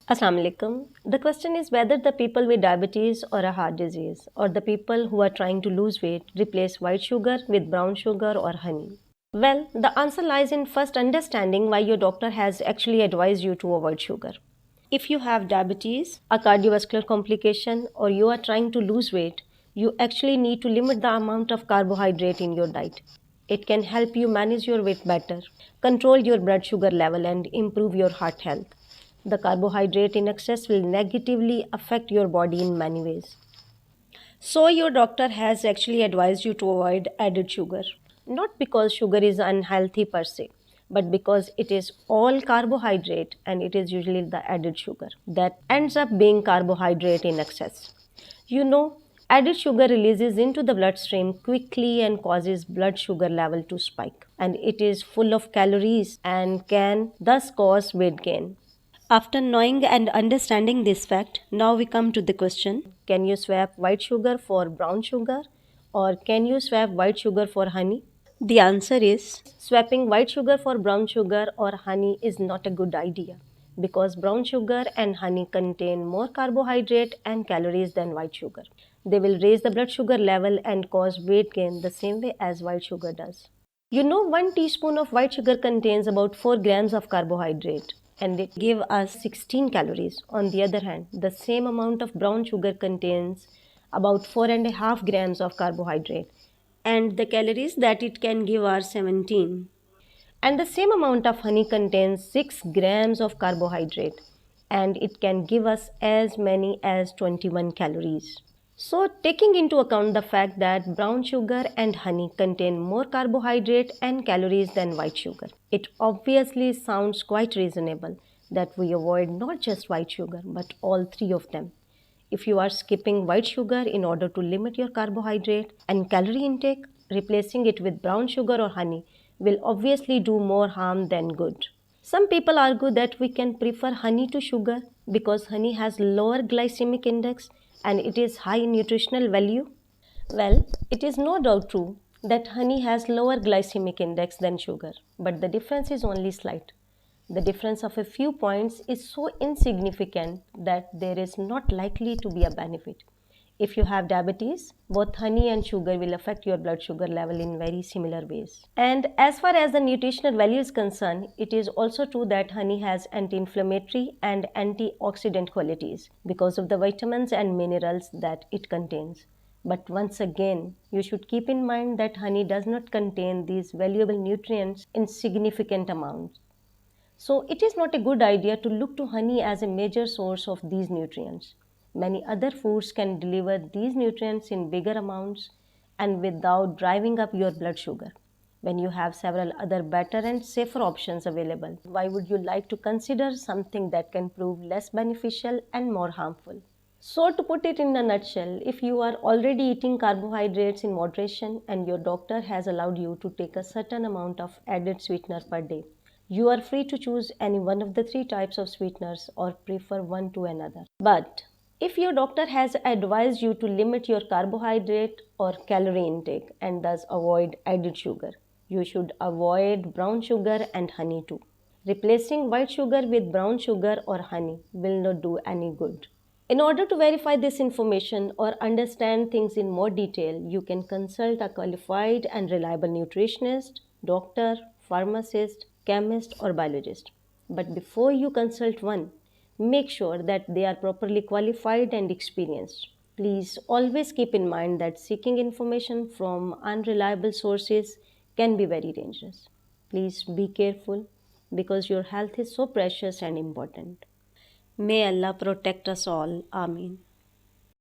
Assalamu alaikum. The question is whether the people with diabetes or a heart disease or the people who are trying to lose weight replace white sugar with brown sugar or honey. Well, the answer lies in first understanding why your doctor has actually advised you to avoid sugar. If you have diabetes, a cardiovascular complication, or you are trying to lose weight, you actually need to limit the amount of carbohydrate in your diet. It can help you manage your weight better, control your blood sugar level, and improve your heart health. The carbohydrate in excess will negatively affect your body in many ways. So, your doctor has actually advised you to avoid added sugar. Not because sugar is unhealthy per se, but because it is all carbohydrate and it is usually the added sugar that ends up being carbohydrate in excess. You know, added sugar releases into the bloodstream quickly and causes blood sugar level to spike. And it is full of calories and can thus cause weight gain. After knowing and understanding this fact, now we come to the question, can you swap white sugar for brown sugar or can you swap white sugar for honey? The answer is swapping white sugar for brown sugar or honey is not a good idea because brown sugar and honey contain more carbohydrate and calories than white sugar. They will raise the blood sugar level and cause weight gain the same way as white sugar does. You know, 1 teaspoon of white sugar contains about 4 grams of carbohydrate and it gives us 16 calories. On the other hand, the same amount of brown sugar contains about 4.5 grams of carbohydrate and the calories that it can give are 17. And the same amount of honey contains 6 grams of carbohydrate and it can give us as many as 21 calories. So, taking into account the fact that brown sugar and honey contain more carbohydrate and calories than white sugar, it obviously sounds quite reasonable that we avoid not just white sugar but all three of them. If you are skipping white sugar in order to limit your carbohydrate and calorie intake, replacing it with brown sugar or honey will obviously do more harm than good. Some people argue that we can prefer honey to sugar because honey has lower glycemic index and it is high in nutritional value. Well, it is no doubt true that honey has lower glycemic index than sugar, but the difference is only slight. The difference of a few points is so insignificant that there is not likely to be a benefit. If you have diabetes, both honey and sugar will affect your blood sugar level in very similar ways. And as far as the nutritional value is concerned, it is also true that honey has anti-inflammatory and antioxidant qualities because of the vitamins and minerals that it contains. But once again, you should keep in mind that honey does not contain these valuable nutrients in significant amounts. So, it is not a good idea to look to honey as a major source of these nutrients. Many other foods can deliver these nutrients in bigger amounts and without driving up your blood sugar. When you have several other better and safer options available, why would you like to consider something that can prove less beneficial and more harmful? So, to put it in a nutshell, if you are already eating carbohydrates in moderation and your doctor has allowed you to take a certain amount of added sweetener per day, you are free to choose any one of the three types of sweeteners or prefer one to another. But if your doctor has advised you to limit your carbohydrate or calorie intake and thus avoid added sugar, you should avoid brown sugar and honey too. Replacing white sugar with brown sugar or honey will not do any good. In order to verify this information or understand things in more detail, you can consult a qualified and reliable nutritionist, doctor, pharmacist, chemist, or biologist. But before you consult one, make sure that they are properly qualified and experienced. Please always keep in mind that seeking information from unreliable sources can be very dangerous. Please be careful because your health is so precious and important. May Allah protect us all. Amin.